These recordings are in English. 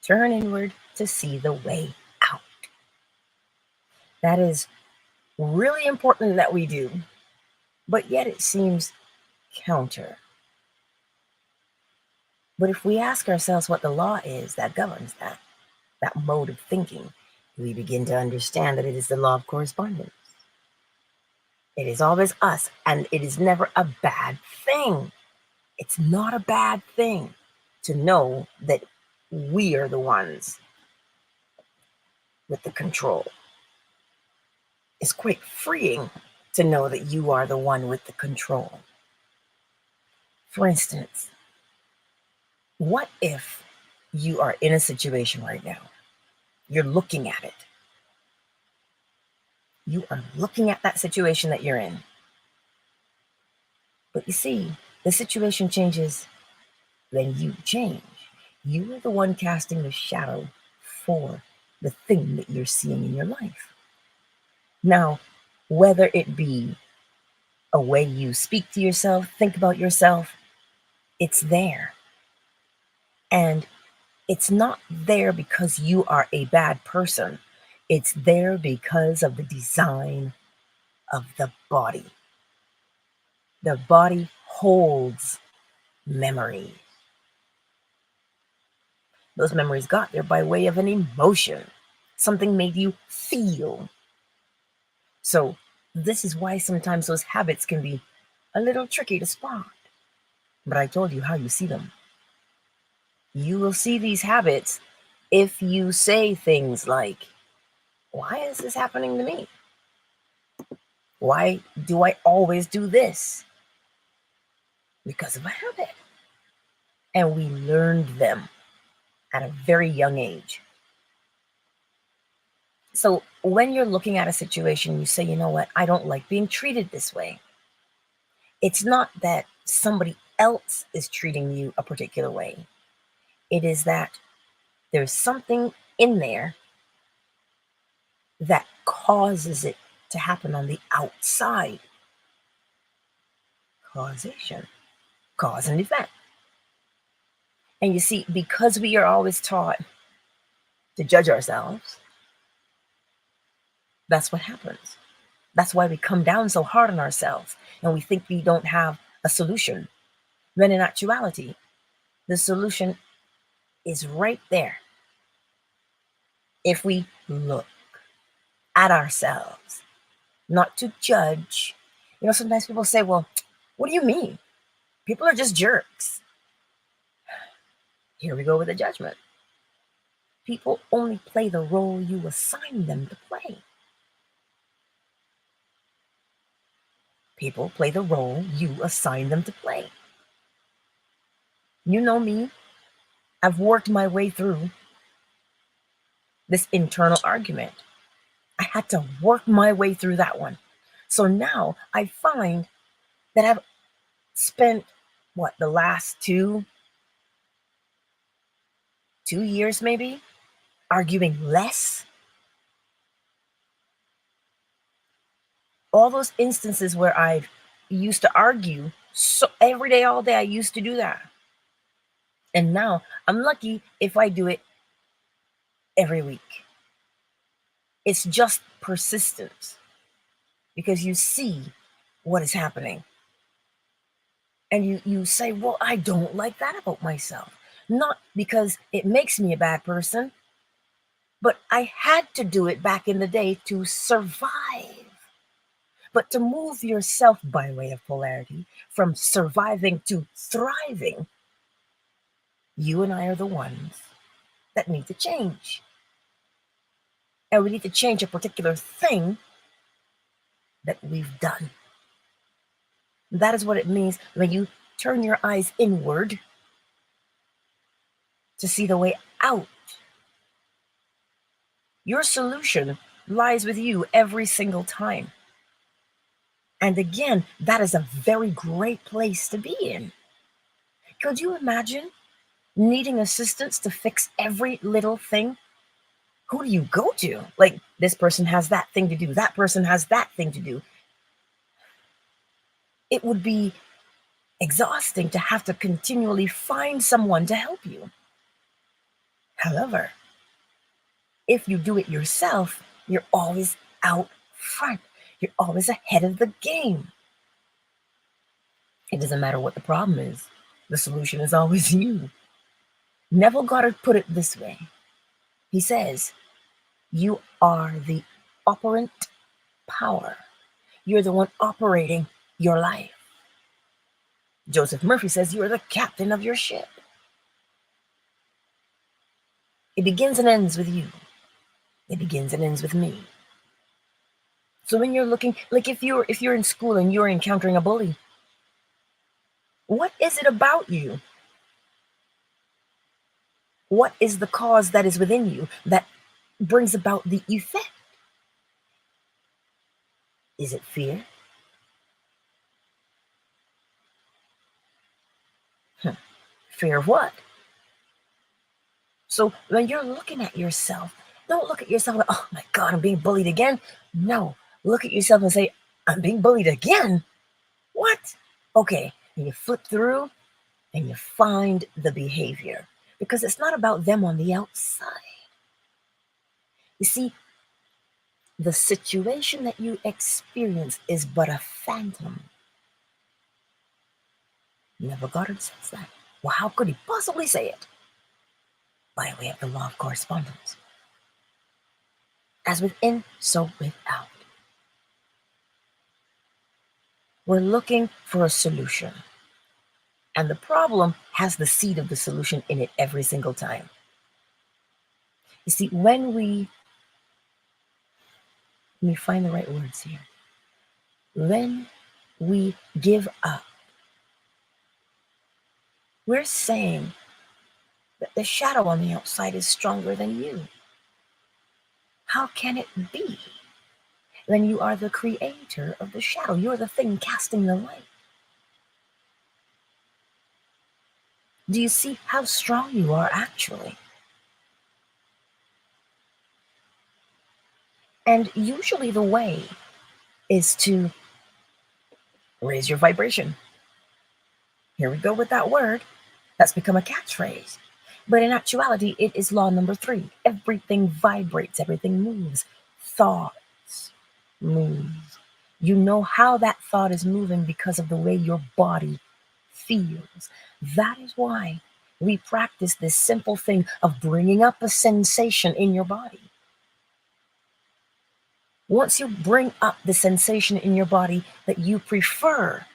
Turn inward to see the way out. That is really important that we do, but yet it seems counter. But if we ask ourselves what the law is that governs that mode of thinking, we begin to understand that it is the law of correspondence. It is always us, and it is never a bad thing. It's not a bad thing to know that we are the ones with the control. It's quite freeing to know that you are the one with the control. For instance, what if you are in a situation right now? You're looking at it. You are looking at that situation that you're in. But you see, the situation changes, then you change. You are the one casting the shadow for the thing that you're seeing in your life. Now, whether it be a way you speak to yourself, think about yourself, it's there. And it's not there because you are a bad person. It's there because of the design of the body. The body holds memories. Those memories got there by way of an emotion. Something made you feel. So this is why sometimes those habits can be a little tricky to spot. But I told you how you see them. You will see these habits if you say things like, why is this happening to me? Why do I always do this? Because of a habit. And we learned them at a very young age. So when you're looking at a situation, you say, you know what, I don't like being treated this way. It's not that somebody else is treating you a particular way. It is that there's something in there that causes it to happen on the outside. Causation, cause and effect. And you see, because we are always taught to judge ourselves, that's what happens. That's why we come down so hard on ourselves and we think we don't have a solution. When in actuality, the solution is right there. If we look at ourselves, not to judge. You know, sometimes people say, well, what do you mean? People are just jerks. Here we go with the judgment. People only play the role you assign them to play. People play the role you assign them to play. You know me. I've worked my way through this internal argument. I had to work my way through that one. So now I find that I've spent, the last two years maybe, arguing less. All those instances where I've used to argue so every day, all day, I used to do that. And now I'm lucky if I do it every week. It's just persistence because you see what is happening. And you say, well, I don't like that about myself. Not because it makes me a bad person, but I had to do it back in the day to survive. But to move yourself by way of polarity from surviving to thriving, you and I are the ones that need to change. And we need to change a particular thing that we've done. That is what it means when you turn your eyes inward to see the way out. Your solution lies with you every single time. And again, that is a very great place to be in. Could you imagine needing assistance to fix every little thing? Who do you go to? Like, this person has that thing to do. That person has that thing to do. It would be exhausting to have to continually find someone to help you. However, if you do it yourself, you're always out front. You're always ahead of the game. It doesn't matter what the problem is. The solution is always you. Neville Goddard put it this way. He says, you are the operant power. You're the one operating your life. Joseph Murphy says you're the captain of your ship. It begins and ends with you. It begins and ends with me. So when you're looking, like if you're in school and you're encountering a bully, what is it about you? What is the cause that is within you that brings about the effect? Is it fear? Fear of what? So when you're looking at yourself, don't look at yourself like, oh my God, I'm being bullied again. No, look at yourself and say, I'm being bullied again? What? Okay, and you flip through and you find the behavior, because it's not about them on the outside. You see, the situation that you experience is but a phantom. Neville Goddard says that. Well, how could he possibly say it? By way of the law of correspondence. As within, so without. We're looking for a solution. And the problem has the seed of the solution in it every single time. You see, when we, let me find the right words here. When we give up, we're saying that the shadow on the outside is stronger than you. How can it be? When you are the creator of the shadow, you're the thing casting the light. Do you see how strong you are actually? And usually the way is to raise your vibration. Here we go with that word. That's become a catchphrase. But in actuality, it is law number 3. Everything vibrates, everything moves. Thoughts move. You know how that thought is moving because of the way your body feels. That is why we practice this simple thing of bringing up a sensation in your body. Once you bring up the sensation in your body that you prefer,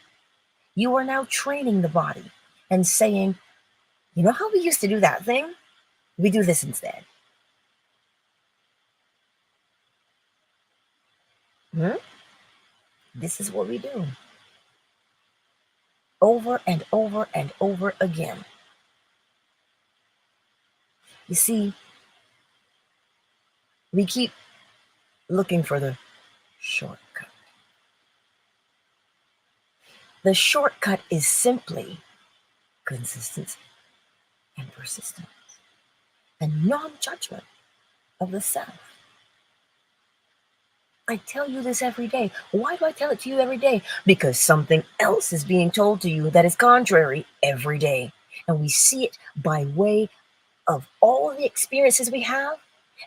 you are now training the body and saying, you know how we used to do that thing? We do this instead. This is what we do. Over and over and over again. You see, we keep looking for the shortcut. The shortcut is simply consistency and persistence and non-judgment of the self. I tell you this every day. Why do I tell it to you every day? Because something else is being told to you that is contrary every day. And we see it by way of all the experiences we have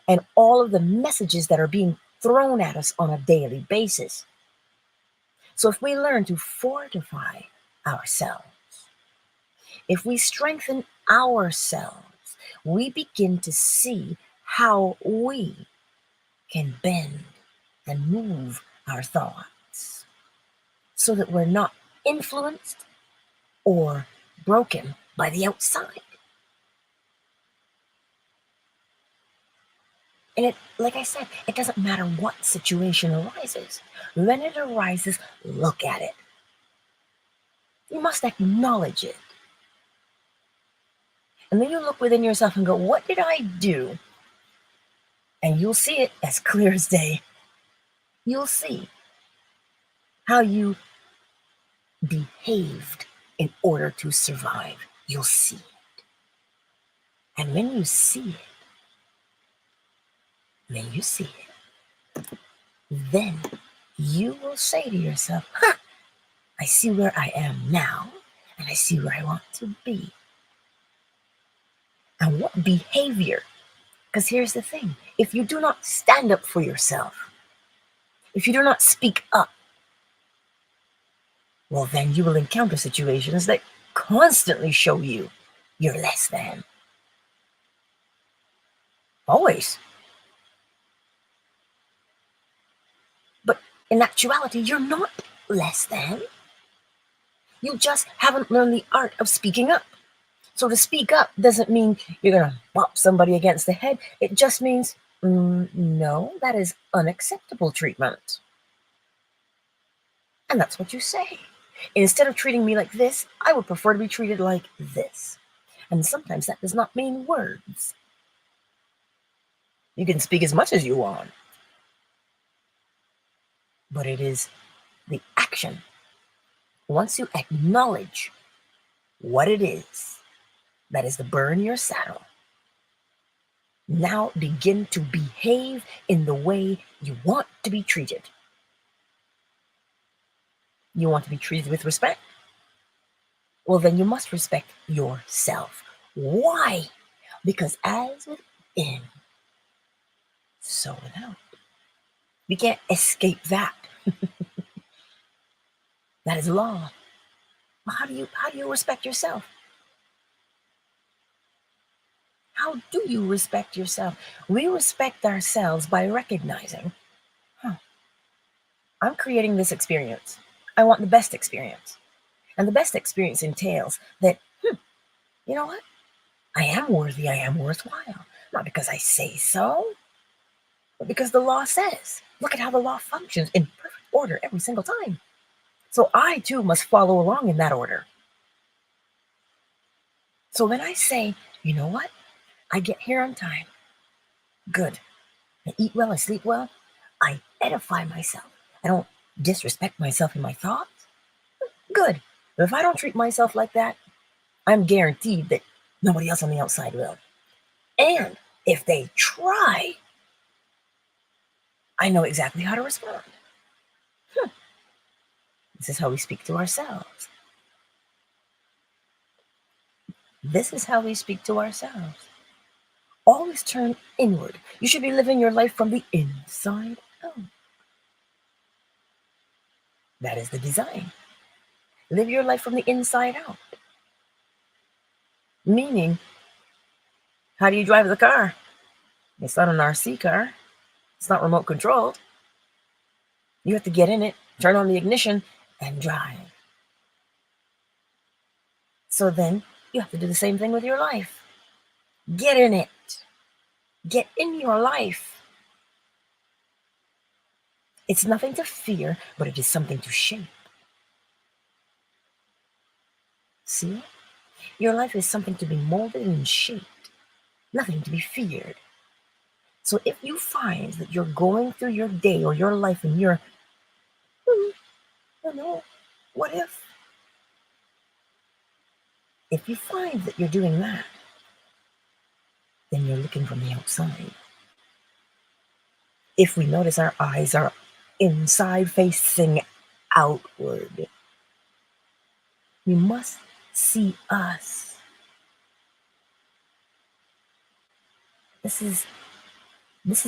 and all of the messages that are being thrown at us on a daily basis. So if we learn to fortify ourselves, if we strengthen ourselves, we begin to see how we can bend and move our thoughts so that we're not influenced or broken by the outside. And it, like I said, it doesn't matter what situation arises. When it arises, look at it. You must acknowledge it. And then you look within yourself and go, what did I do? And you'll see it as clear as day. You'll see how you behaved in order to survive. You'll see it. And when you see it, then you will say to yourself, I see where I am now, and I see where I want to be. And what behavior? Because here's the thing, if you do not stand up for yourself, if you do not speak up, well, then you will encounter situations that constantly show you you're less than. Always. But in actuality, you're not less than. You just haven't learned the art of speaking up. So to speak up doesn't mean you're going to bop somebody against the head. It just means, no, that is unacceptable treatment. And that's what you say. Instead of treating me like this, I would prefer to be treated like this. And sometimes that does not mean words. You can speak as much as you want, but it is the action. Once you acknowledge what it is that is the burr in your saddle, now begin to behave in the way you want to be treated. You want to be treated with respect? Well, then you must respect yourself. Why? Because as within, so without. You can't escape that. That is law. Well, how do you respect yourself? How do you respect yourself? We respect ourselves by recognizing, I'm creating this experience. I want the best experience. And the best experience entails that, you know what? I am worthy, I am worthwhile. Not because I say so, but because the law says. Look at how the law functions in perfect order every single time. So I too must follow along in that order. So when I say, you know what? I get here on time. Good. I eat well, I sleep well. I edify myself. I don't disrespect myself in my thoughts. Good. But if I don't treat myself like that, I'm guaranteed that nobody else on the outside will. And if they try, I know exactly how to respond. This is how we speak to ourselves. This is how we speak to ourselves. Always turn inward. You should be living your life from the inside out. That is the design. Live your life from the inside out. Meaning, how do you drive the car? It's not an RC car. It's not remote controlled. You have to get in it, turn on the ignition, and drive. So then, you have to do the same thing with your life. Get in it. Get in your life. It's nothing to fear, but it is something to shape. See? Your life is something to be molded and shaped, nothing to be feared. So if you find that you're going through your day or your life and you're, what if? If you find that you're doing that, then you're looking from the outside. If we notice our eyes are inside facing outward, we must see us. This is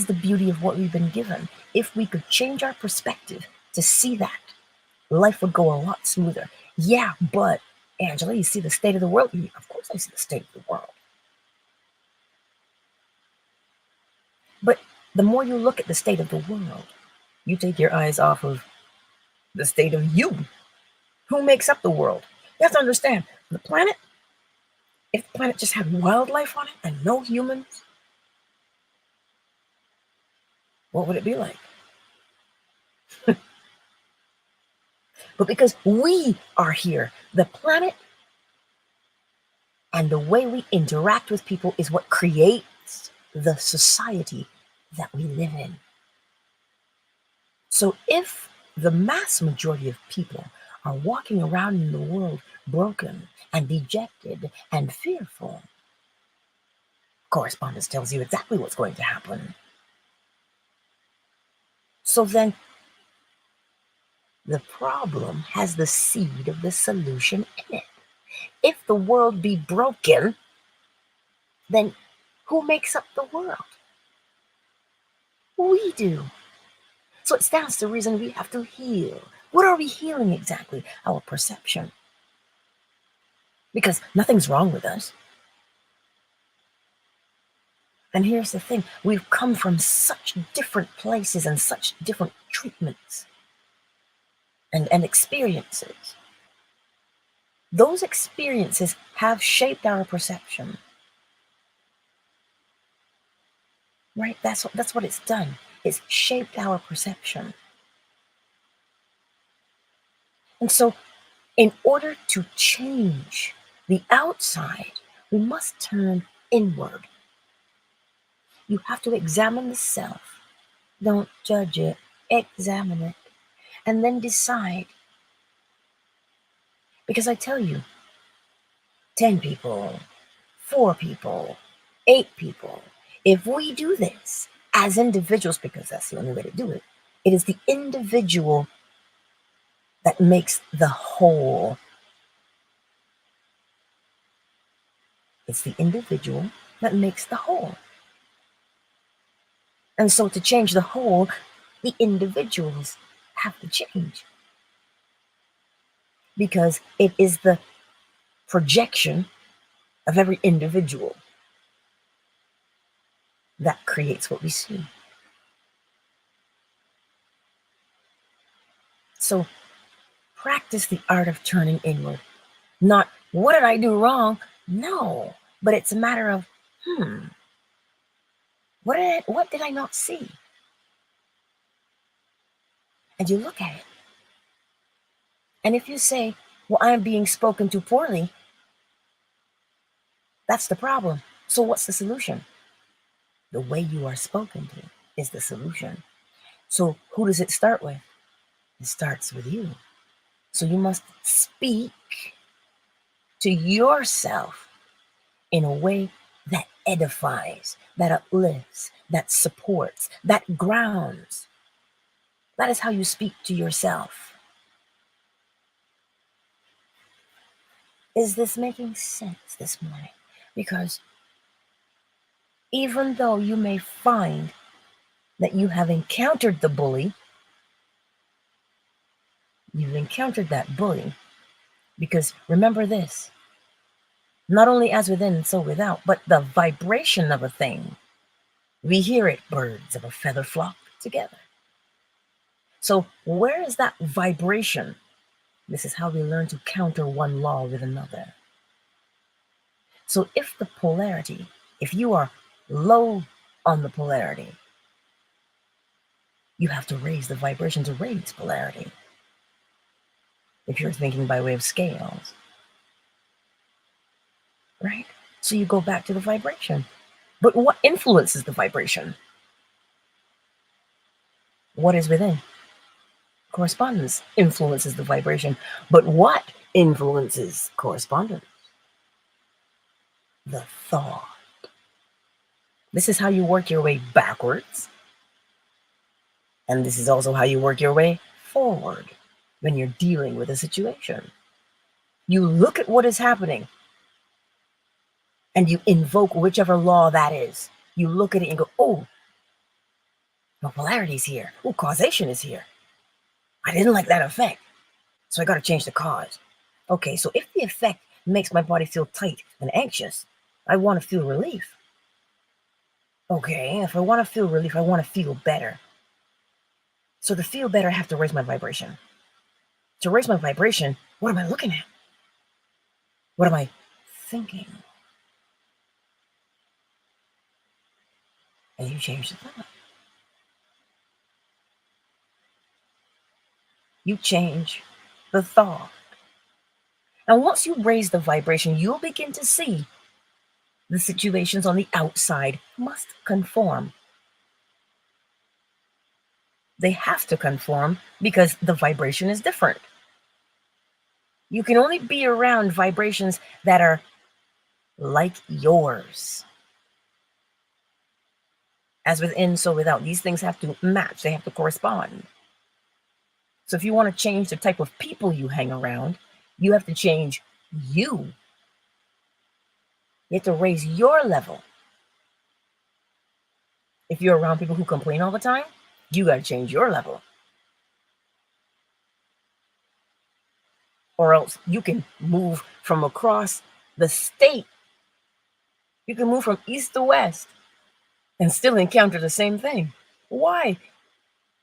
the beauty of what we've been given. If we could change our perspective to see that, life would go a lot smoother. Yeah, but Angela, you see the state of the world? Of course I see the state of the world. But the more you look at the state of the world, you take your eyes off of the state of you. Who makes up the world? You have to understand, the planet, if the planet just had wildlife on it and no humans, what would it be like? But because we are here, the planet and the way we interact with people is what creates the society that we live in. So if the mass majority of people are walking around in the world broken and dejected and fearful, correspondence tells you exactly what's going to happen. So then the problem has the seed of the solution in it. If the world be broken, then who makes up the world? We do. So it stands to reason we have to heal. What are we healing exactly? Our perception. Because nothing's wrong with us. And here's the thing, we've come from such different places and such different treatments and experiences. Those experiences have shaped our perception. Right? That's what it's done. It's shaped our perception. And so, in order to change the outside, we must turn inward. You have to examine the self. Don't judge it, examine it, and then decide. Because I tell you, 10 people, 4 people, 8 people, if we do this as individuals, because that's the only way to do it, it is the individual that makes the whole. It's the individual that makes the whole. And so to change the whole, the individuals have to change. Because it is the projection of every individual that creates what we see. So practice the art of turning inward. Not, what did I do wrong? No, but it's a matter of, what did I not see? And you look at it. And if you say, well, I'm being spoken to poorly, that's the problem. So what's the solution? The way you are spoken to is the solution. So who does it start with? It starts with you. So you must speak to yourself in a way that edifies, that uplifts, that supports, that grounds. That is how you speak to yourself. Is this making sense this morning? Because even though you may find that you have encountered the bully, you've encountered that bully, because remember this, not only as within, so without, but the vibration of a thing. We hear it, birds of a feather flock together. So where is that vibration? This is how we learn to counter one law with another. So if the polarity, if you are low on the polarity, you have to raise the vibration to raise polarity. If you're thinking by way of scales, right? So you go back to the vibration. But what influences the vibration? What is within? Correspondence influences the vibration. But what influences correspondence? The thought. This is how you work your way backwards. And this is also how you work your way forward when you're dealing with a situation. You look at what is happening and you invoke whichever law that is. You look at it and go, oh, no, polarity is here. Oh, causation is here. I didn't like that effect, so I got to change the cause. Okay, so if the effect makes my body feel tight and anxious, I want to feel relief. Okay, if I want to feel relief, I want to feel better. So to feel better, I have to raise my vibration. To raise my vibration, what am I looking at? What am I thinking? And you change the thought. You change the thought. And once you raise the vibration, you'll begin to see the situations on the outside must conform. They have to conform because the vibration is different. You can only be around vibrations that are like yours. As within, so without. These things have to match. They have to correspond. So if you want to change the type of people you hang around, you have to change you. You have to raise your level. If you're around people who complain all the time, you got to change your level. Or else you can move from across the state. You can move from east to west and still encounter the same thing. Why?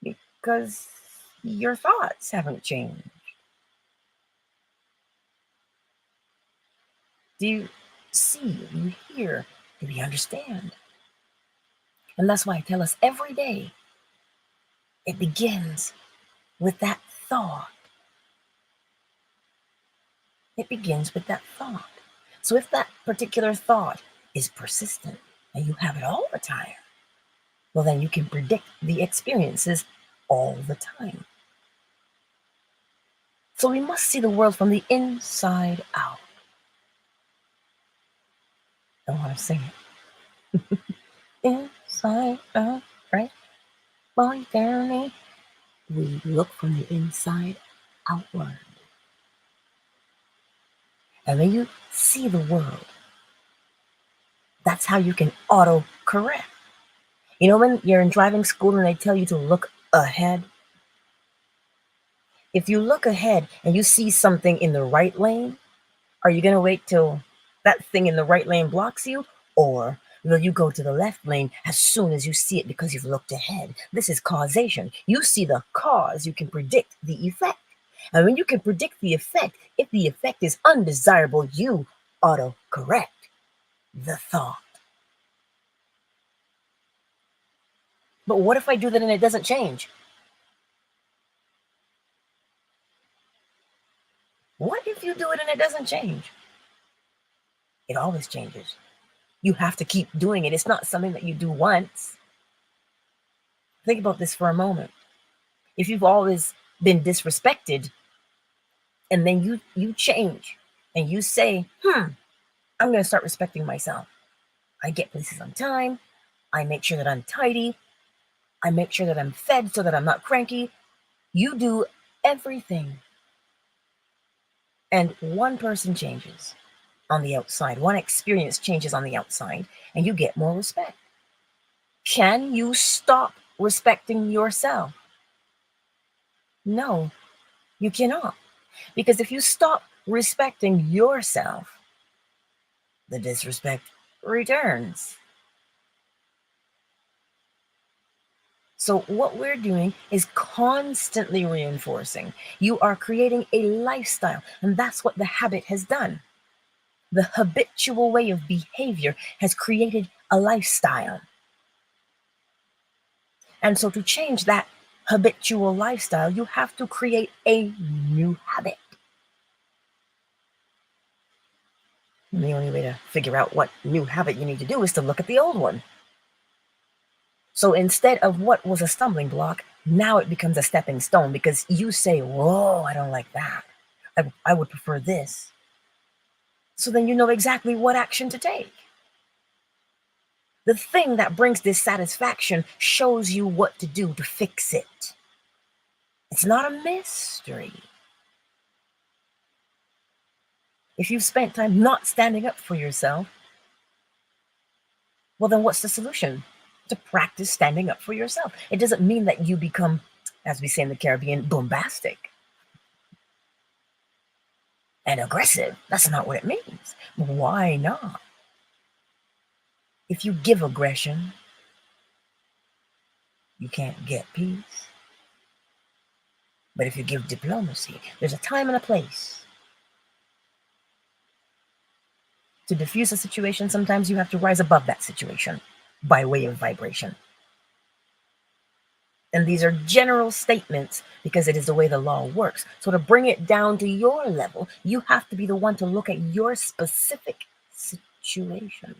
Because your thoughts haven't changed. Do you see? Do you hear? Do you understand? And that's why I tell us every day, it begins with that thought. It begins with that thought. So if that particular thought is persistent and you have it all the time, well, then you can predict the experiences all the time. So we must see the world from the inside out. Don't want to sing it. Inside out, right? Boy, down. We look from the inside outward. And when you see the world, that's how you can auto correct. You know, when you're in driving school and they tell you to look ahead, if you look ahead and you see something in the right lane, are you going to wait till that thing in the right lane blocks you? Or will you go to the left lane as soon as you see it because you've looked ahead? This is causation. You see the cause, you can predict the effect. And when you can predict the effect, if the effect is undesirable, you auto correct the thought. But what if I do that and it doesn't change? What if you do it and it doesn't change? It always changes. You have to keep doing it. It's not something that you do once. Think about this for a moment. If you've always been disrespected and then you change and you say, I'm going to start respecting myself. I get places on time. I make sure that I'm tidy. I make sure that I'm fed so that I'm not cranky. You do everything. And one person changes on the outside. One experience changes on the outside and you get more respect. Can you stop respecting yourself? No, you cannot. Because if you stop respecting yourself, the disrespect returns. So what we're doing is constantly reinforcing. You are creating a lifestyle, and that's what the habit has done. The habitual way of behavior has created a lifestyle. And so to change that habitual lifestyle, you have to create a new habit. And the only way to figure out what new habit you need to do is to look at the old one. So instead of what was a stumbling block, now it becomes a stepping stone because you say, whoa, I don't like that. I would prefer this. So then you know exactly what action to take. The thing that brings dissatisfaction shows you what to do to fix it. It's not a mystery. If you've spent time not standing up for yourself, well, then what's the solution? To practice standing up for yourself. It doesn't mean that you become, as we say in the Caribbean, bombastic and aggressive. That's not what it means. Why not? If you give aggression, you can't get peace. But if you give diplomacy, there's a time and a place. To diffuse a situation, sometimes you have to rise above that situation by way of vibration. And these are general statements because it is the way the law works. So to bring it down to your level, you have to be the one to look at your specific situation.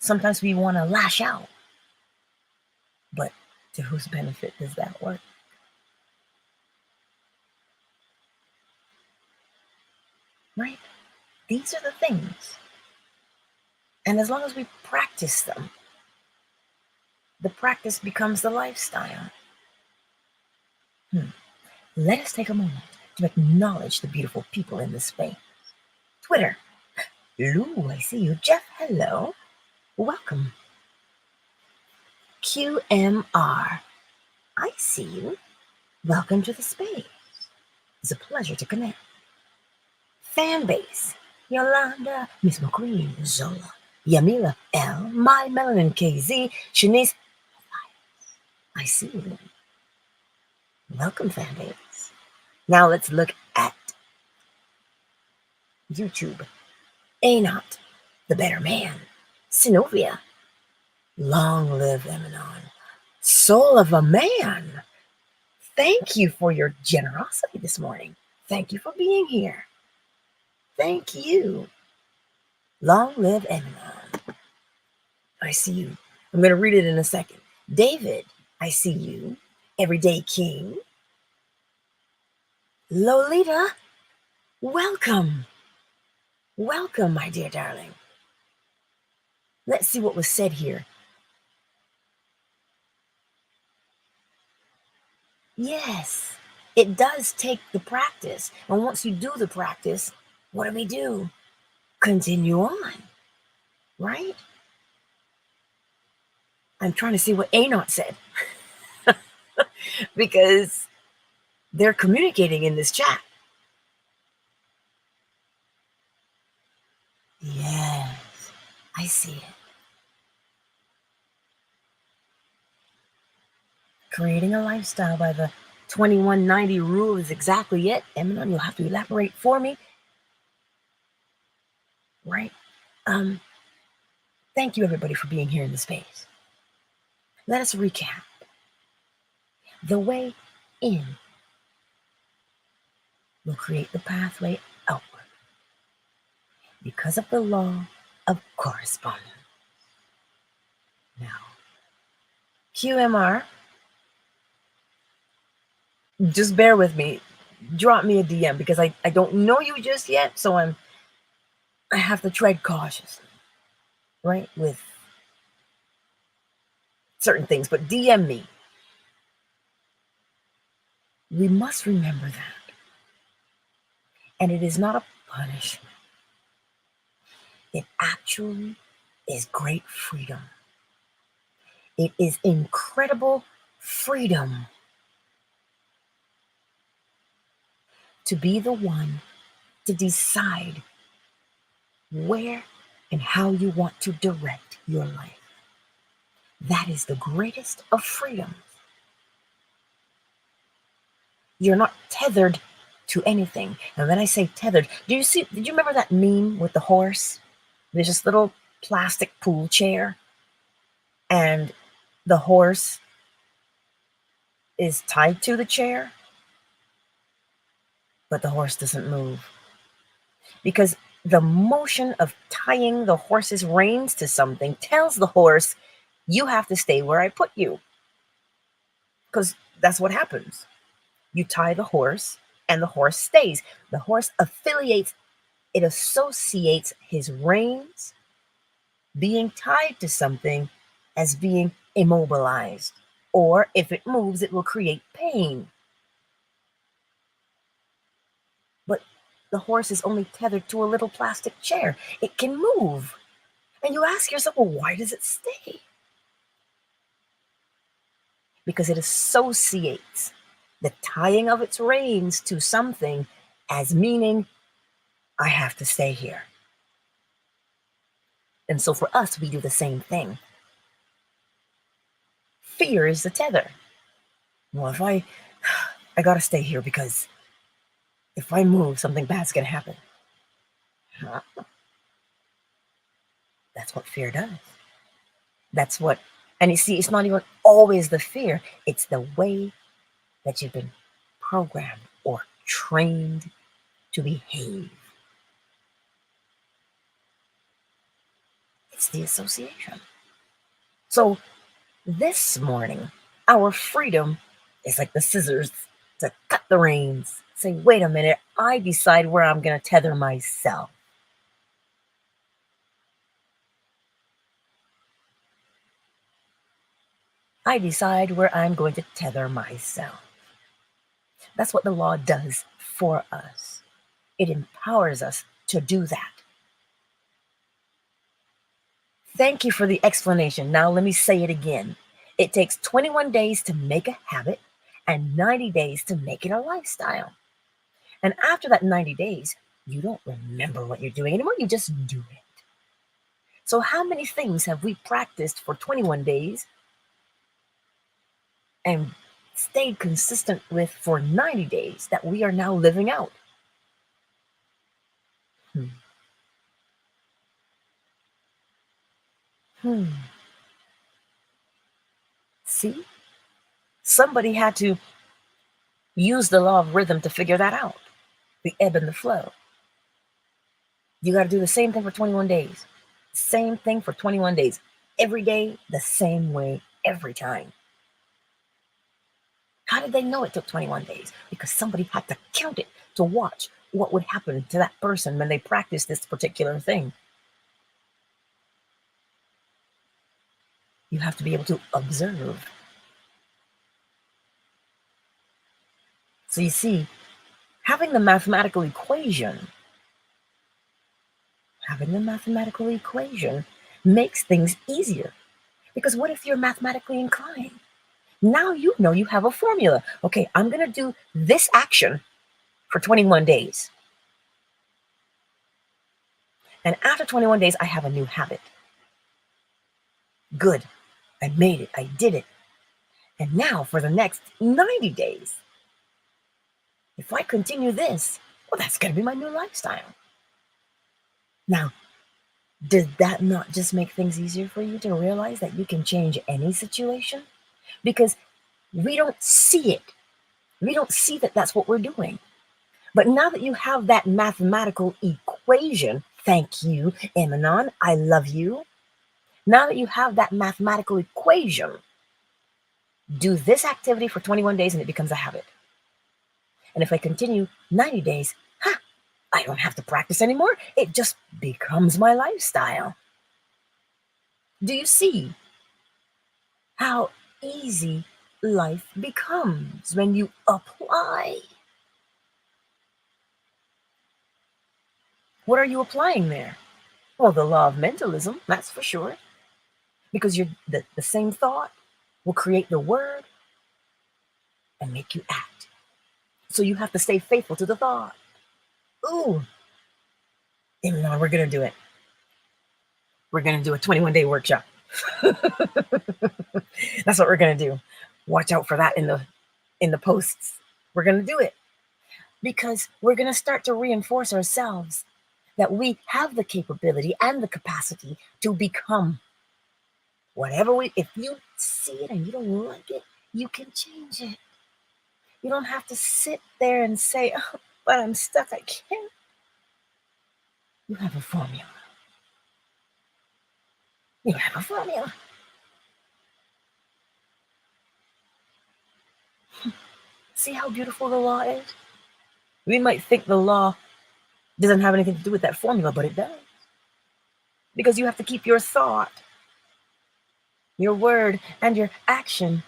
Sometimes we want to lash out, but to whose benefit does that work? Right? These are the things. And as long as we practice them, the practice becomes the lifestyle. Let us take a moment to acknowledge the beautiful people in this space. Twitter, Lou, I see you. Jeff, hello. Welcome. QMR, I see you. Welcome to the space. It's a pleasure to connect. Fan base, Yolanda, Miss McQueen, Zola, Yamila L, My Melanin KZ, Shanice, I see you. Welcome, fan base. Now let's look at YouTube. Anot, the better man. Synovia, long live Emanon. Soul of a man. Thank you for your generosity this morning. Thank you for being here. Thank you. Long live Emanon. I see you. I'm going to read it in a second. David, I see you. Everyday King. Lolita, welcome. Welcome, my dear darling. Let's see what was said here. Yes, it does take the practice. And once you do the practice, what do? Continue on, right? I'm trying to see what Anot said because they're communicating in this chat. Yes, I see it. Creating a lifestyle by the 2190 rule is exactly it. Emanon, you'll have to elaborate for me. Right? Thank you, everybody, for being here in the space. Let us recap. The way in will create the pathway outward because of the law of correspondence. Now, QMR, just bear with me. Drop me a DM because I don't know you just yet, so I have to tread cautiously, right, with certain things, but DM me. We must remember that. And it is not a punishment. It actually is great freedom. It is incredible freedom to be the one to decide where and how you want to direct your life. That is the greatest of freedoms. You're not tethered to anything. And when I say tethered, did you remember that meme with the horse? There's this little plastic pool chair, and the horse is tied to the chair, but the horse doesn't move. Because the motion of tying the horse's reins to something tells the horse, you have to stay where I put you. Because that's what happens. You tie the horse, and the horse stays. The horse associates his reins being tied to something as being immobilized. Or if it moves, it will create pain. But the horse is only tethered to a little plastic chair. It can move. And you ask yourself, well, why does it stay? Because it associates the tying of its reins to something as meaning, I have to stay here. And so for us, we do the same thing. Fear is the tether. Well, if I got to stay here because if I move, something bad's going to happen. That's what fear does. That's what, and you see, it's not even always the fear. It's the way that you've been programmed or trained to behave. It's the association. So this morning, our freedom is like the scissors to cut the reins. Say, wait a minute, I decide where I'm going to tether myself. I decide where I'm going to tether myself. That's what the law does for us. It empowers us to do that. Thank you for the explanation. Now let me say it again. It takes 21 days to make a habit and 90 days to make it a lifestyle. And after that 90 days, you don't remember what you're doing anymore. You just do it. So how many things have we practiced for 21 days and stayed consistent with for 90 days that we are now living out? Hmm. Hmm. See? Somebody had to use the law of rhythm to figure that out, the ebb and the flow. You got to do the same thing for 21 days. Same thing for 21 days. Every day, the same way, every time. How did they know it took 21 days? Because somebody had to count it to watch what would happen to that person when they practiced this particular thing. You have to be able to observe. So you see, having the mathematical equation makes things easier. Because what if you're mathematically inclined? Now you know you have a formula. Okay, I'm going to do this action for 21 days. And after 21 days, I have a new habit. Good. I made it. I did it. And now for the next 90 days, if I continue this, well, that's going to be my new lifestyle. Now, did that not just make things easier for you to realize that you can change any situation? Because we don't see it. We don't see that that's what we're doing. But now that you have that mathematical equation, thank you, Emanon, I love you. Now that you have that mathematical equation, do this activity for 21 days and it becomes a habit. And if I continue 90 days, I don't have to practice anymore. It just becomes my lifestyle. Do you see how easy life becomes when you apply? What are you applying there? Well, the law of mentalism, that's for sure. Because the same thought will create the word and make you act. So you have to stay faithful to the thought. Ooh, no, we're going to do it. We're going to do a 21-day workshop. That's what we're going to do. Watch out for that in the posts. We're going to do it because we're going to start to reinforce ourselves that we have the capability and the capacity to become whatever if you see it and you don't like it, you can change it. You don't have to sit there and say, oh, but I'm stuck, I can't. You have a formula. You have a formula. See how beautiful the law is? We might think the law doesn't have anything to do with that formula, but it does. Because you have to keep your thought, your word, and your action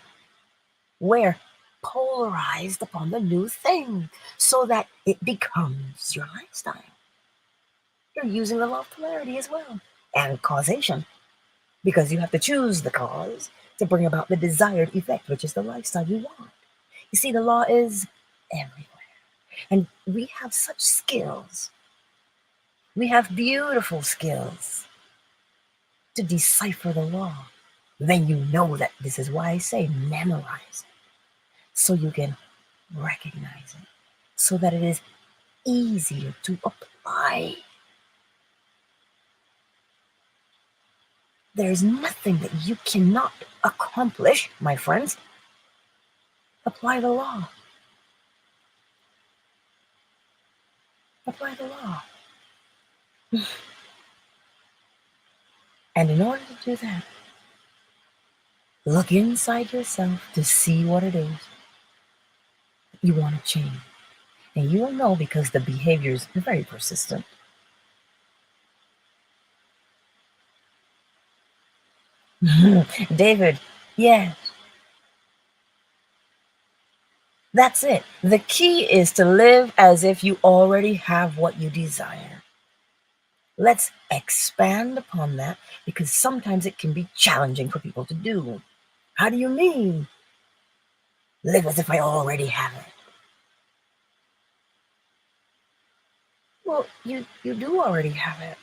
where? Polarized upon the new thing so that it becomes your lifestyle. You're using the law of polarity as well, and causation, because you have to choose the cause to bring about the desired effect, which is the lifestyle you want. You see, the law is everywhere. And we have such skills. We have beautiful skills to decipher the law. Then you know that this is why I say memorize it, so you can recognize it, so that it is easier to apply. There's nothing that you cannot accomplish, my friends. Apply the law. Apply the law. And in order to do that, look inside yourself to see what it is you want to change. And you will know because the behavior is very persistent. David, yes. That's it. The key is to live as if you already have what you desire. Let's expand upon that, because sometimes it can be challenging for people to do. How do you mean? Live as if I already have it. Well, you do already have it.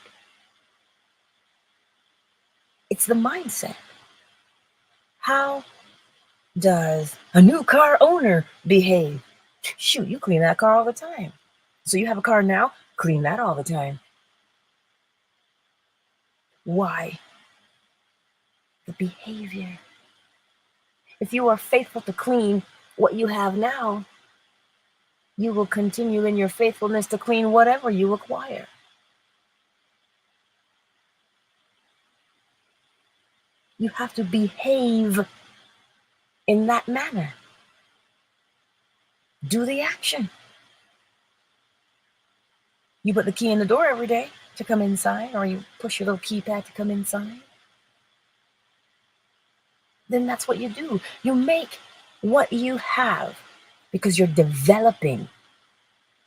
It's the mindset. How does a new car owner behave? Shoot, you clean that car all the time. So you have a car now, clean that all the time. Why? The behavior. If you are faithful to clean what you have now, you will continue in your faithfulness to clean whatever you acquire. You have to behave in that manner. Do the action. You put the key in the door every day to come inside, or you push your little keypad to come inside. Then that's what you do. You make what you have, because you're developing.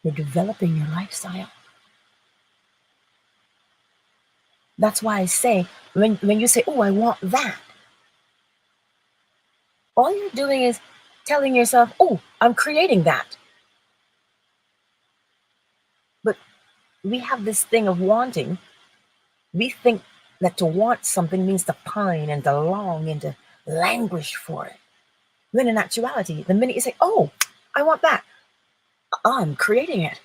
You're developing your lifestyle. That's why I say, when you say, oh, I want that, all you're doing is telling yourself, oh, I'm creating that. But we have this thing of wanting. We think that to want something means to pine and to long and to languish for it. When in actuality, the minute you say, oh, I want that, I'm creating it.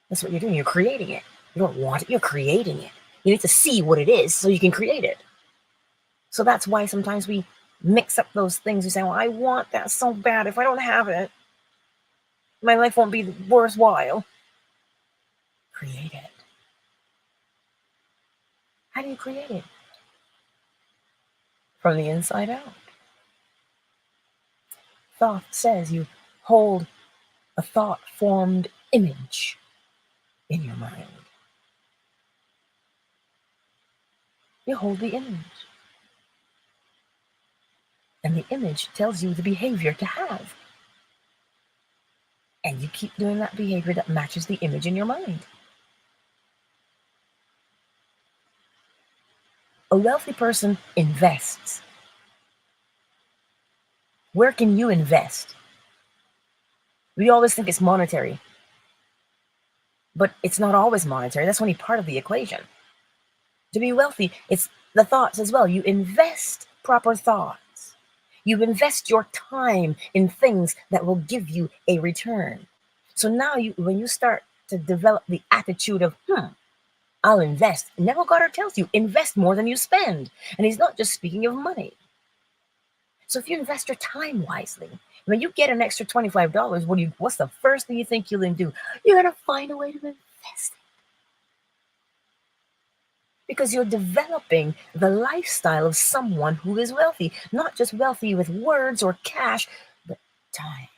That's what you're doing. You're creating it. You don't want it. You're creating it. You need to see what it is so you can create it. So that's why sometimes we mix up those things. We say, well, I want that so bad. If I don't have it, my life won't be worthwhile. Create it. How do you create it? From the inside out. Thought says you hold a thought-formed image in your mind. You hold the image. And the image tells you the behavior to have. And you keep doing that behavior that matches the image in your mind. A wealthy person invests. Where can you invest? We always think it's monetary. But it's not always monetary. That's only part of the equation. To be wealthy, it's the thoughts as well. You invest proper thoughts. You invest your time in things that will give you a return. So now when you start to develop the attitude of, I'll invest. Neville Goddard tells you, invest more than you spend. And he's not just speaking of money. So if you invest your time wisely, when you get an extra $25, what's the first thing you think you'll do? You're going to find a way to invest it. Because you're developing the lifestyle of someone who is wealthy. Not just wealthy with words or cash, but time,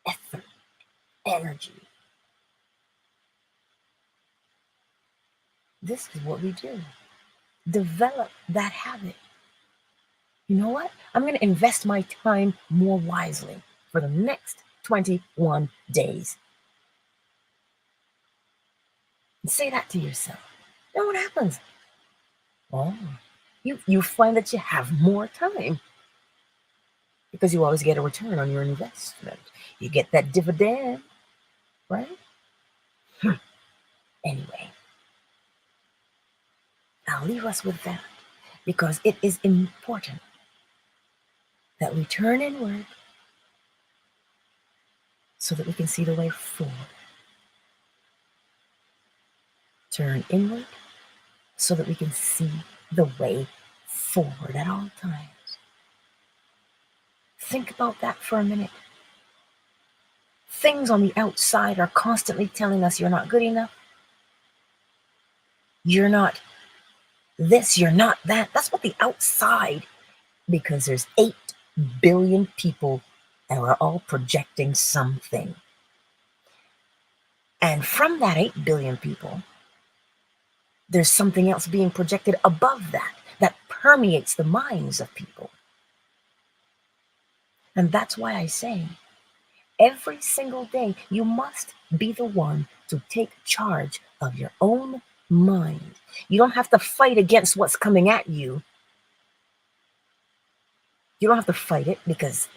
effort, energy. This is what we do. Develop that habit. You know what? I'm going to invest my time more wisely for the next 21 days. And say that to yourself. Then what happens? Oh, you find that you have more time, because you always get a return on your investment. You get that dividend, right? Anyway, I'll leave us with that, because it is important that we turn inward so that we can see the way forward. Turn inward so that we can see the way forward at all times. Think about that for a minute. Things on the outside are constantly telling us you're not good enough. You're not this, you're not that. That's what the outside, because there's 8 billion people and we're all projecting something. And from that 8 billion people, there's something else being projected above that permeates the minds of people. And that's why I say, every single day, you must be the one to take charge of your own mind. You don't have to fight against what's coming at you. You don't have to fight it because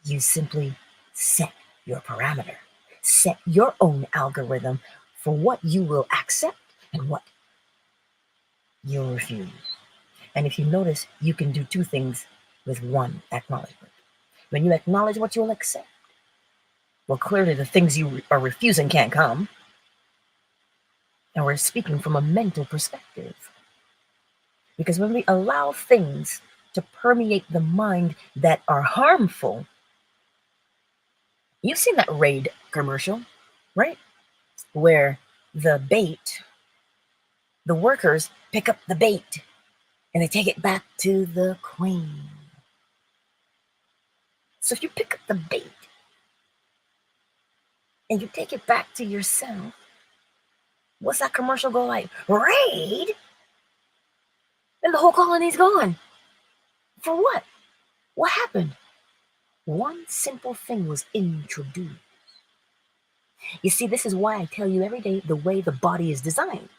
you simply set your parameter, set your own algorithm for what you will accept and what you'll refuse. And if you notice, you can do two things with one acknowledgement. When you acknowledge what you'll accept, well, clearly the things you are refusing can't come. And we're speaking from a mental perspective. Because when we allow things to permeate the mind that are harmful, you've seen that Raid commercial, right? Where the workers pick up the bait and they take it back to the queen. So if you pick up the bait and you take it back to yourself, what's that commercial go like? Raid? And the whole colony's gone. For what? What happened? One simple thing was introduced. You see, this is why I tell you every day the way the body is designed.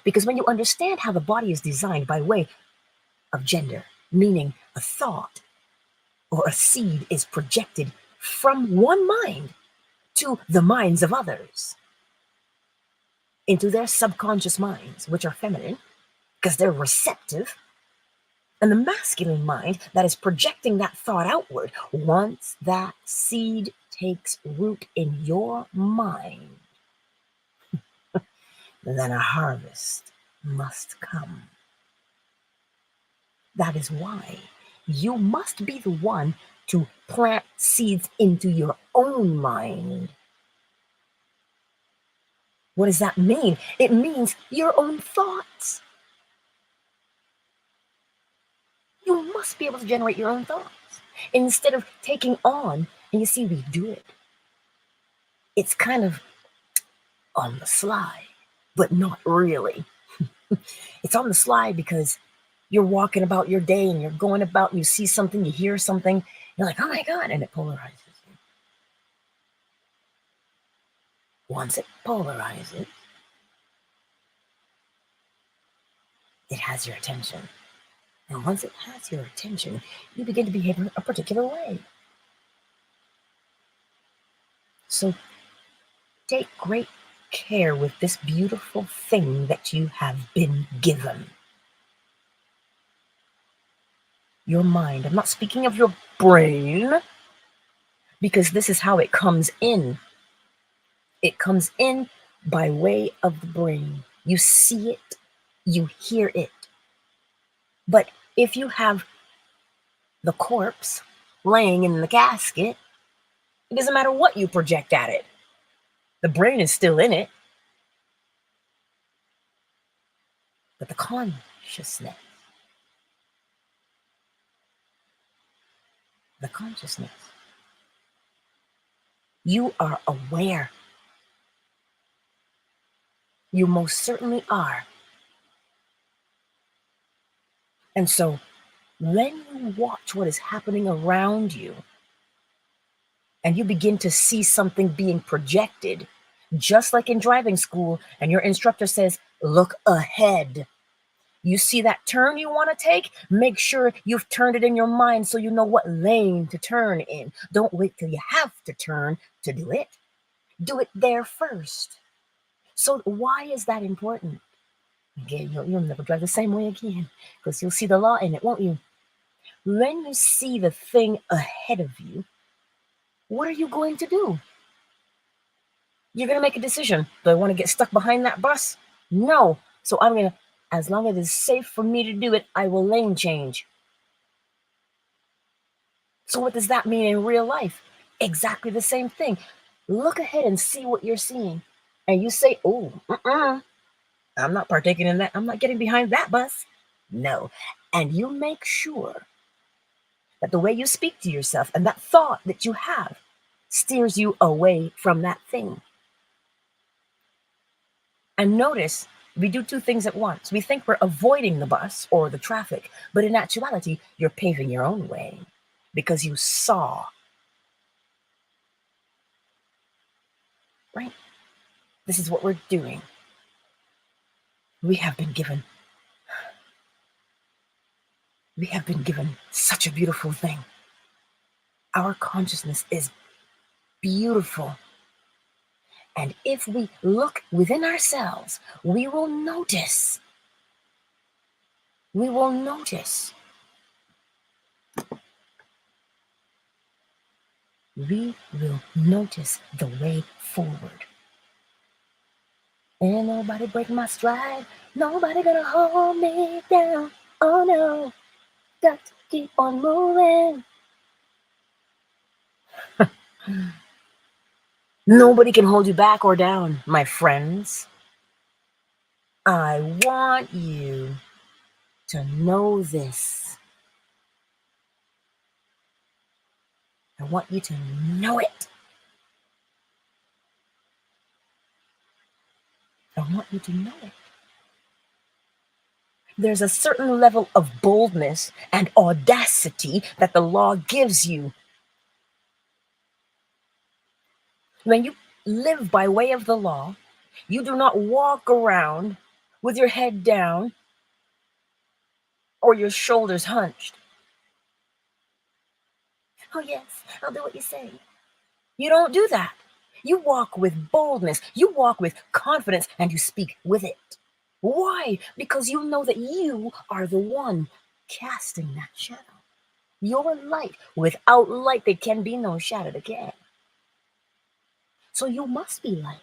Because when you understand how the body is designed by way of gender, meaning a thought or a seed is projected from one mind to the minds of others, into their subconscious minds, which are feminine, because they're receptive, and the masculine mind that is projecting that thought outward. Once that seed takes root in your mind, then a harvest must come. That is why you must be the one to plant seeds into your own mind. What does that mean? It means your own thoughts. You must be able to generate your own thoughts instead of taking on, and you see, we do it. It's kind of on the sly, but not really. It's on the sly because you're walking about your day and you're going about and you see something, you hear something, you're like, oh my God, and it polarizes you. Once it polarizes, it has your attention. And once it has your attention, you begin to behave a particular way. So take great care with this beautiful thing that you have been given. Your mind. I'm not speaking of your brain, because this is how it comes in. It comes in by way of the brain. You see it, you hear it. But if you have the corpse laying in the casket, it doesn't matter what you project at it. The brain is still in it. But the consciousness, you are aware. You most certainly are. And so when you watch what is happening around you and you begin to see something being projected, just like in driving school, and your instructor says, look ahead. You see that turn you want to take? Make sure you've turned it in your mind so you know what lane to turn in. Don't wait till you have to turn to do it. Do it there first. So why is that important? Again, you'll never drive the same way again because you'll see the law in it, won't you? When you see the thing ahead of you, what are you going to do? You're going to make a decision. Do I want to get stuck behind that bus? No. So I'm going to, as long as it's safe for me to do it, I will lane change. So what does that mean in real life? Exactly the same thing. Look ahead and see what you're seeing. And you say, oh, I'm not partaking in that. I'm not getting behind that bus. No. And you make sure that the way you speak to yourself and that thought that you have steers you away from that thing. And notice, we do two things at once. We think we're avoiding the bus or the traffic, but in actuality, you're paving your own way because you saw. right? This is what we're doing. We have been given such a beautiful thing. Our consciousness is beautiful. And if we look within ourselves, we will notice. We will notice. We will notice the way forward. Ain't nobody break my stride. Nobody gonna hold me down. Oh no, got to keep on moving. Nobody can hold you back or down, my friends. I want you to know this. I want you to know it. I want you to know it. There's a certain level of boldness and audacity that the law gives you. When you live by way of the law, you do not walk around with your head down or your shoulders hunched. Oh, yes, I'll do what you say. You don't do that. You walk with boldness, you walk with confidence, and you speak with it. Why? Because you know that you are the one casting that shadow. Your light. Without light, there can be no shadow. There can. So you must be light.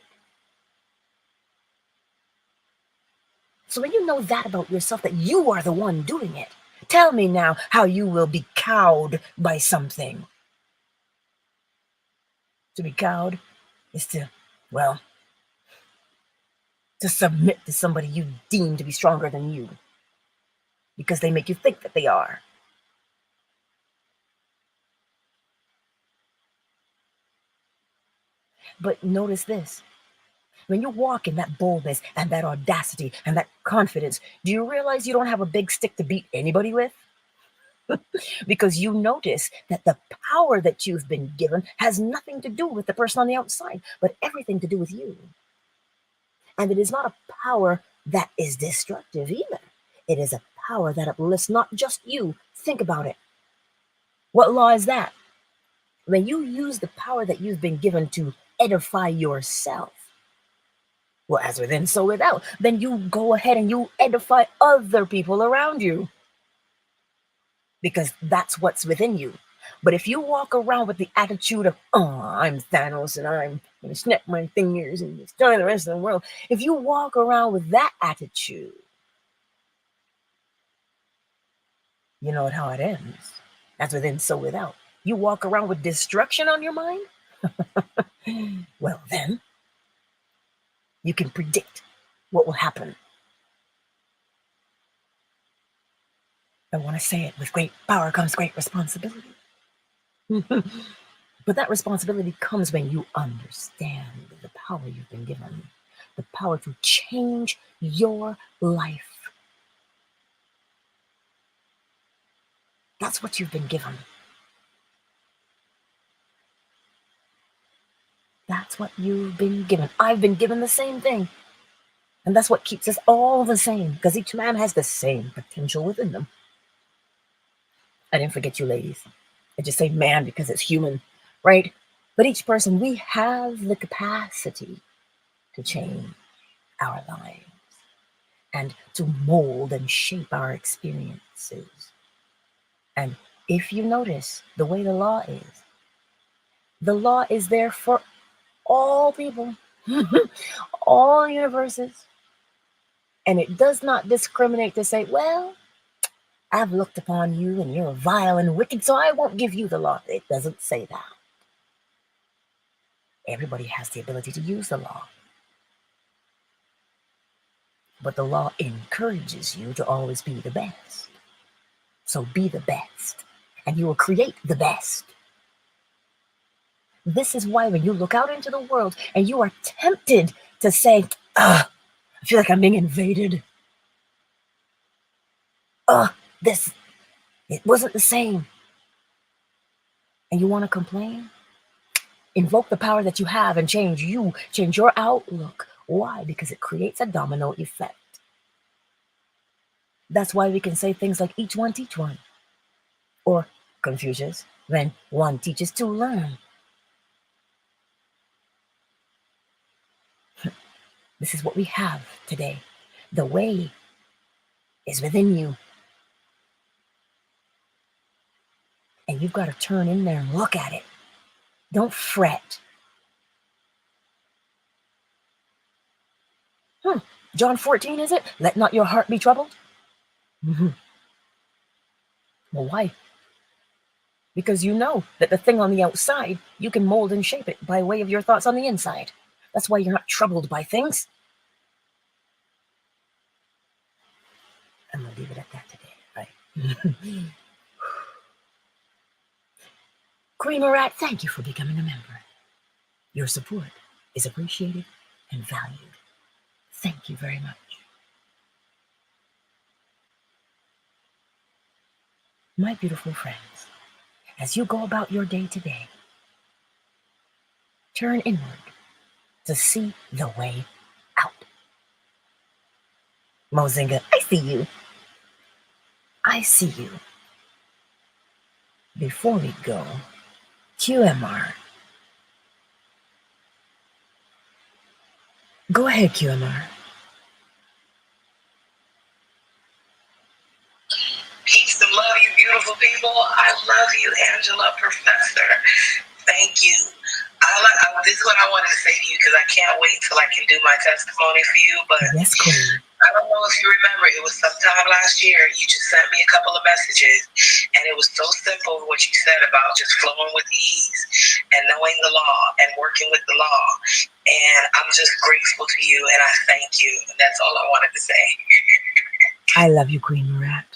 So when you know that about yourself, that you are the one doing it, tell me now how you will be cowed by something. To be cowed is to, well, to submit to somebody you deem to be stronger than you because they make you think that they are. But notice this. When you walk in that boldness and that audacity and that confidence, do you realize you don't have a big stick to beat anybody with? Because you notice that the power that you've been given has nothing to do with the person on the outside, but everything to do with you. And it is not a power that is destructive either. It is a power that uplifts not just you. Think about it. What law is that? When you use the power that you've been given to edify yourself, well, as within, so without, then you go ahead and you edify other people around you because that's what's within you. But if you walk around with the attitude of, oh, I'm Thanos and I'm going to snap my fingers and destroy the rest of the world, if you walk around with that attitude, you know how it ends. As within, so without. You walk around with destruction on your mind? Well, then, you can predict what will happen. I want to say it, with great power comes great responsibility. But that responsibility comes when you understand the power you've been given, the power to change your life. That's what you've been given. That's what you've been given. I've been given the same thing. And that's what keeps us all the same, because each man has the same potential within them. I didn't forget you ladies. I just say man because it's human, right? But each person, we have the capacity to change our lives and to mold and shape our experiences. And if you notice the way the law is there for all people, all universes. And it does not discriminate to say, well, I've looked upon you and you're vile and wicked, so I won't give you the law. It doesn't say that. Everybody has the ability to use the law. But the law encourages you to always be the best. So be the best, and you will create the best. This is why when you look out into the world and you are tempted to say, I feel like I'm being invaded. It wasn't the same. And you want to complain? Invoke the power that you have and change you, change your outlook. Why? Because it creates a domino effect. That's why we can say things like each one teach one. Or Confucius, when one teaches two learn. This is what we have today. The way is within you. And you've got to turn in there and look at it. Don't fret. John 14, is it? Let not your heart be troubled. Well, why? Because you know that the thing on the outside, you can mold and shape it by way of your thoughts on the inside. That's why you're not troubled by things. I'm going to leave it at that today. Right? Queen Marat, thank you for becoming a member. Your support is appreciated and valued. Thank you very much. My beautiful friends, as you go about your day today, turn inward to see the way out. Mozinga, I see you. I see you. Before we go, QMR. Go ahead, QMR. Peace and love, you beautiful people. I love you, Angela, Professor. Thank you. This is what I wanted to say to you because I can't wait till I can do my testimony for you. But yes, Queen. I don't know if you remember, it was sometime last year. You just sent me a couple of messages, and it was so simple what you said about just flowing with ease and knowing the law and working with the law. And I'm just grateful to you, and I thank you. And that's all I wanted to say. I love you, Queen Marat.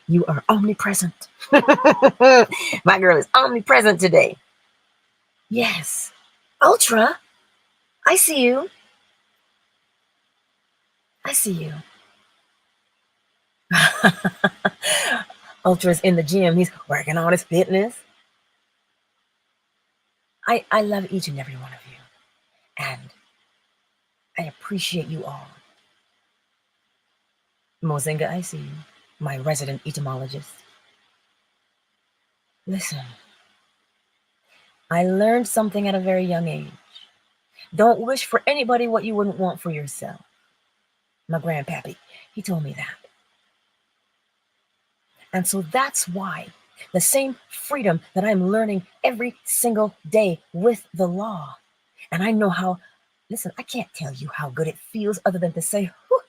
You are omnipresent. My girl is omnipresent today. Yes. Ultra, I see you. I see you. Ultra's in the gym. He's working on his fitness. I love each and every one of you. And I appreciate you all. Mozinga, I see you. My resident etymologist. Listen, I learned something at a very young age. Don't wish for anybody what you wouldn't want for yourself. My grandpappy, he told me that. And so that's why the same freedom that I'm learning every single day with the law. And I know how, listen, I can't tell you how good it feels other than to say, whew,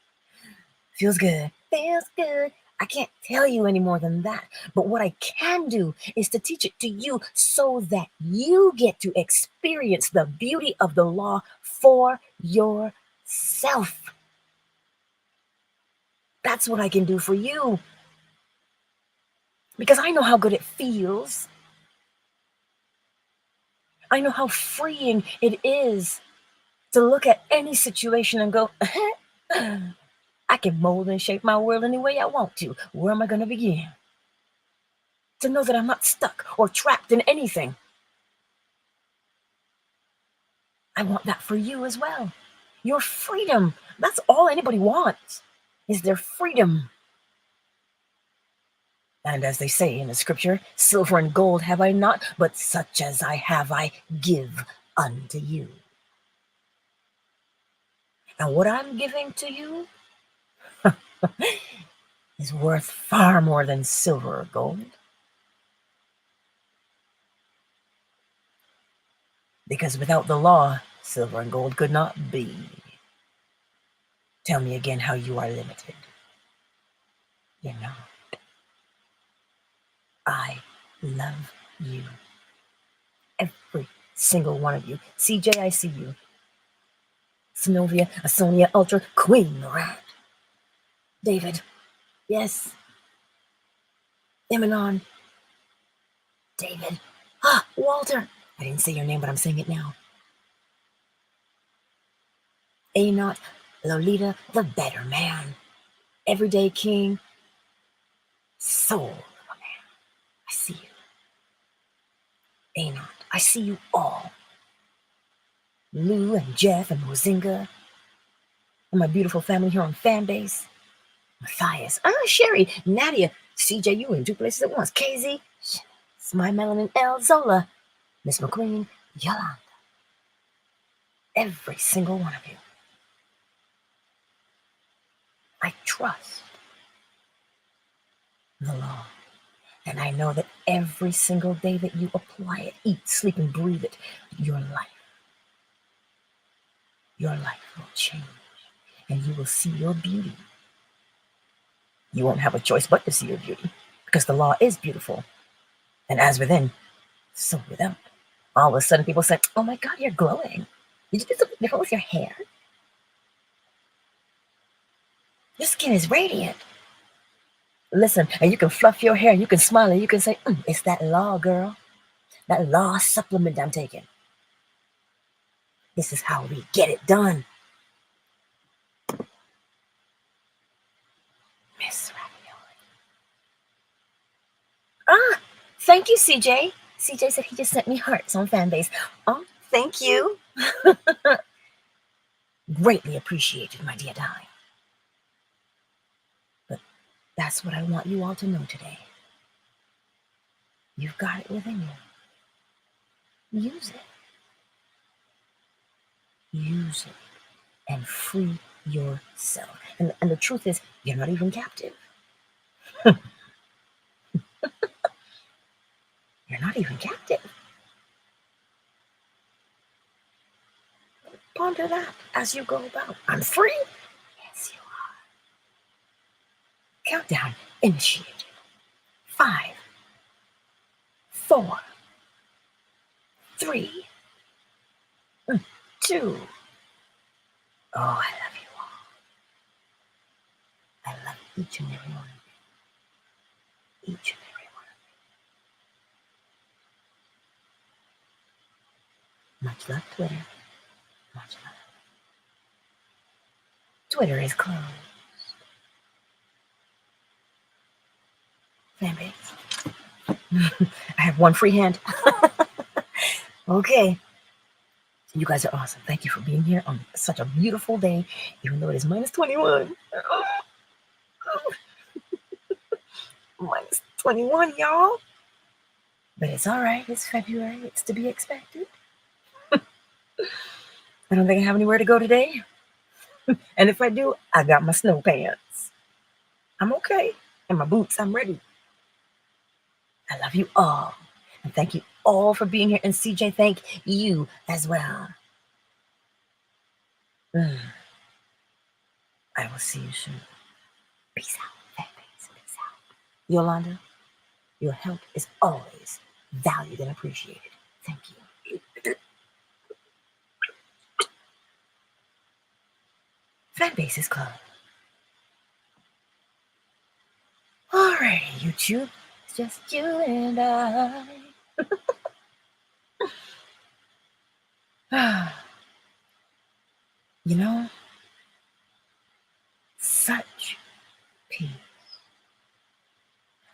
feels good, feels good. I can't tell you any more than that. But what I can do is to teach it to you so that you get to experience the beauty of the law for yourself. That's what I can do for you. Because I know how good it feels. I know how freeing it is to look at any situation and go, I can mold and shape my world any way I want to. Where am I going to begin? To know that I'm not stuck or trapped in anything. I want that for you as well. Your freedom. That's all anybody wants, is their freedom. And as they say in the scripture, silver and gold have I not, but such as I have I give unto you. And what I'm giving to you is worth far more than silver or gold. Because without the law, silver and gold could not be. Tell me again how you are limited. You're not. I love you. Every single one of you. CJ, I see you. Synovia, Asonia, Ultra, Queen Marat. David, yes. Emanon. David. Walter. I didn't say your name, but I'm saying it now. Anot, Lolita, the better man. Everyday king. Soul of a man. I see you. Anot, I see you all. Lou and Jeff and Mozinga, and my beautiful family here on Fanbase. Matthias, Sherry, Nadia, CJ, you in two places at once. KZ, My Melanin, L, Zola, Miss McQueen, Yolanda. Every single one of you. I trust the law. And I know that every single day that you apply it, eat, sleep, and breathe it, your life will change. And you will see your beauty. You won't have a choice but to see your beauty, because the law is beautiful. And as within, so without. All of a sudden, people say, oh my God, you're glowing. Did you do something different with your hair? Your skin is radiant. Listen, and you can fluff your hair, you can smile, and you can say, it's that law, girl. That law supplement I'm taking. This is how we get it done. Miss Ravioli. Thank you, CJ. CJ said he just sent me hearts on Fanbase. Oh, thank you. Greatly appreciated, my dear darling. But that's what I want you all to know today. You've got it within you. Use it. Use it and free yourself. And the truth is, you're not even captive. You're not even captive. Ponder that as you go about. I'm free. Yes, you are. Countdown initiated. 5, 4, 3, 2. Oh, I love you all. I love each and every one of you. Each and every one of you. Much love, Twitter. Much love. Twitter is closed. Fanbase. I have one free hand. Okay. You guys are awesome. Thank you for being here on such a beautiful day, even though it is minus 21. Minus 21, y'all. But it's all right. It's February. It's to be expected. I don't think I have anywhere to go today. And if I do, I got my snow pants. I'm okay. And my boots. I'm ready. I love you all. And thank you all for being here. And CJ, thank you as well. I will see you soon. Peace out. Peace out. Yolanda, your help is always valued and appreciated. Thank you. Fanbase is closed. Alrighty, YouTube. It's just you and I. You know, such peace.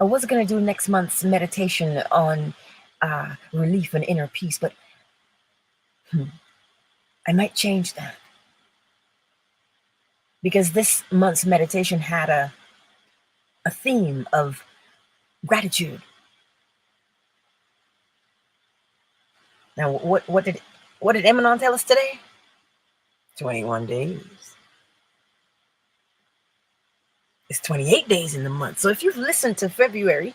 I was going to do next month's meditation on relief and inner peace, but I might change that. Because this month's meditation had a theme of gratitude. Now, what did Emanon tell us today? 21 days. It's 28 days in the month. So if you've listened to February,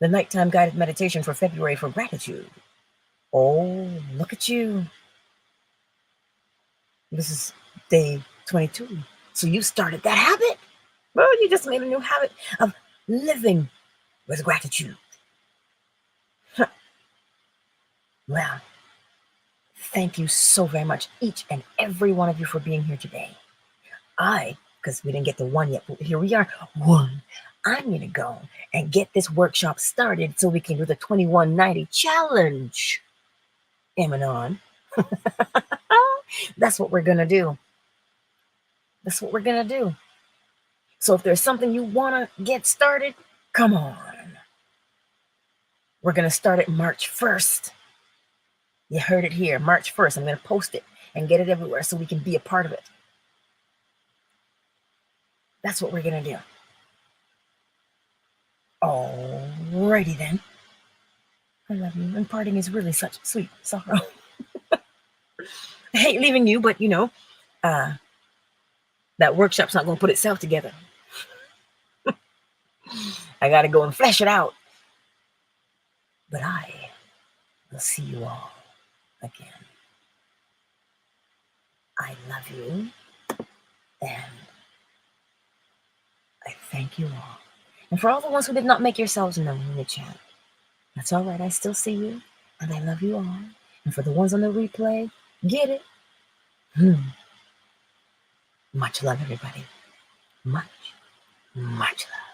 the nighttime guided meditation for February for gratitude, oh, look at you. This is day 22. So you started that habit. Well, you just made a new habit of living with gratitude. Well, thank you so very much, each and every one of you, for being here today. Because we didn't get to 1 yet, but here we are, 1. I'm going to go and get this workshop started so we can do the 2190 challenge. Emanon. That's what we're going to do. That's what we're going to do. So if there's something you want to get started, come on. We're going to start it March 1st. You heard it here, March 1st. I'm going to post it and get it everywhere so we can be a part of it. That's what we're going to do. Alrighty then. I love you. And parting is really such sweet sorrow. I hate leaving you, but that workshop's not going to put itself together. I got to go and flesh it out. But I will see you all again. I love you. And I thank you all. And for all the ones who did not make yourselves known in the chat, that's all right. I still see you. And I love you all. And for the ones on the replay, get it. Much love, everybody. Much love.